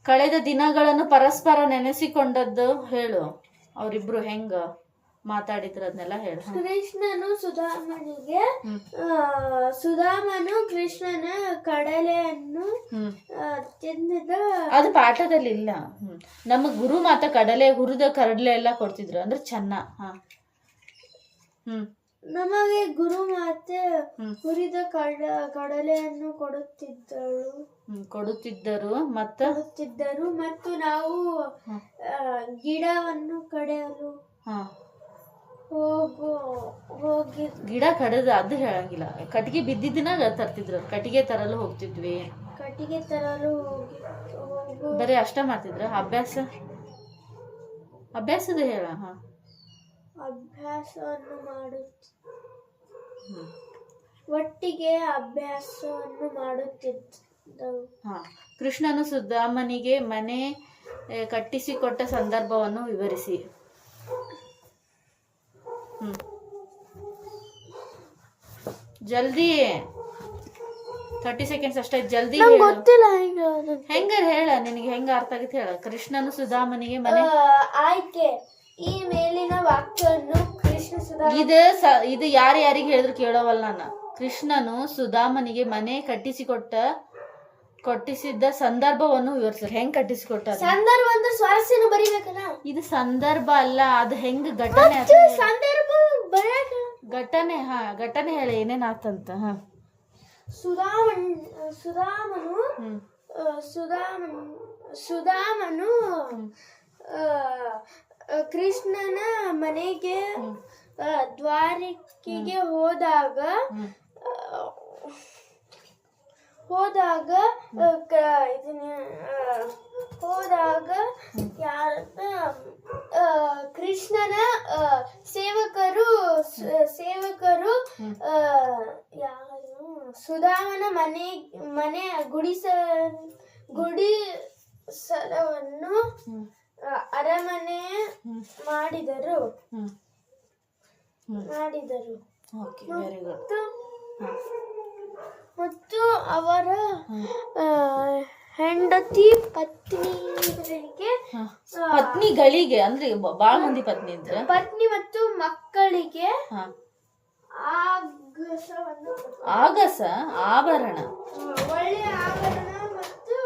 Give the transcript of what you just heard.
ಕಳೆದ ದಿನಗಳನ್ನು ಪರಸ್ಪರ ನೆನೆಸಿಕೊಂಡದ್ದು ಹೇಳು. ಅವರಿಬ್ರು ಹೆಂಗ ಮಾತಾಡಿದ್ರು ಅದನ್ನೆಲ್ಲ ಹೇಳು. ಕೃಷ್ಣನು ಸುಧಾಮನು ಕೃಷ್ಣನ ಕಡಲೆಯನ್ನು ತಿಂದಿದ್ದ. ಅದು ಪಾಠದಲ್ಲಿ ಇಲ್ಲ. ನಮಗ್ ಗುರು ಮಾತ ಕಡಲೆ ಎಲ್ಲ ಕೊಡ್ತಿದ್ರು ಅಂದ್ರೆ ಚೆನ್ನ. ನಮಗೆ ಗುರು ಮಾತೆ ಹುರಿದ ಕಡಲೆಯನ್ನು ಕೊಡುತ್ತಿದ್ದರು ಮತ್ತು ನಾವು ಗಿಡವನ್ನು ಕಡಿಯಲು ಹೋಗಿ ಗಿಡ ಕಡದ ಅದು ಹೇಳಂಗಿಲ್ಲ. ಕಟ್ಟಿಗೆ ಬಿದ್ದಿದ್ದಿನ ತರ್ತಿದ್ರು. ಕಟ್ಟಿಗೆ ತರಲು ಹೋಗ್ತಿದ್ವಿ. ಬರೀ ಅಷ್ಟ ಮಾಡ್ತಿದ್ರ. ಅಭ್ಯಾಸದ ಹೇಳ. ಅಭ್ಯಾಸವನ್ನು ಒಟ್ಟಿಗೆ ಅಭ್ಯಾಸವನ್ನು ಮಾಡುತ್ತಿದ್ದವು. ಕೃಷ್ಣನು ಸುಧಾಮನಿಗೆ ಮನೆ ಕಟ್ಟಿಸಿಕೊಟ್ಟ ಸಂದರ್ಭವನ್ನು ವಿವರಿಸಿ. ಜಲ್ದಿ 30 ಸೆಕೆಂಡ್ಸ್ ಅಷ್ಟೇ. ಜಲ್ದಿ ಗೊತ್ತಿಲ್ಲ ಹೆಂಗ ಹೇಳ. ನಿನಗೆ ಹೆಂಗ ಅರ್ಥ ಆಗತ್ತೆ ಹೇಳ. ಕೃಷ್ಣನು ಸುಧಾಮನಿಗೆ ಮನೆ ಆಯ್ಕೆ. ಈ ಮೇಲಿನ ವಾಕ್ಯವನ್ನು ಇದು ಯಾರಿಗೆ ಹೇಳಿದ್ರು ಕೇಳೋವಲ್ಲ ನಾನು. ಕೃಷ್ಣನು ಸುಧಾಮನಿಗೆ ಮನೆ ಕಟ್ಟಿಸಿದ್ದ ಸಂದರ್ಭವನ್ನು ವಿವರಿಸ್ತಾರೆ. ಹೆಂಗ್ ಕಟ್ಟಿಸಿಕೊಟ್ಟ ಸಂದರ್ಭ ಅಂದ್ರೆ ಸ್ವಾರಸ್ಯನ ಬರಿಬೇಕಲ್ಲ. ಇದು ಸಂದರ್ಭ ಅಲ್ಲ, ಅದು ಹೆಂಗ್ ಘಟನೆ. ಘಟನೆ ಹೇಳಿ ಏನೇನ್ ಆತಂತ. ಸುಧಾಮನು ಕೃಷ್ಣನ ಮನೆಗೆ ದ್ವಾರಕೆಗೆ ಹೋದಾಗ ಕೃಷ್ಣನ ಸೇವಕರು ಸುಧಾಮನ ಮನೆ ಗುಡಿಸಲವನ್ನು ಅರಮನೆ ಮಾಡಿದರು. ಮತ್ತು ಅವರ ಹೆಂಡತಿ ಪತ್ನಿಗಳಿಗೆ ಅಂದ್ರೆ ಬಾಳ ಮಂದಿ ಪತ್ನಿ ಮತ್ತು ಮಕ್ಕಳಿಗೆ ಆಭರಣ ಒಳ್ಳೆಯ ಆಭರಣ ಮತ್ತು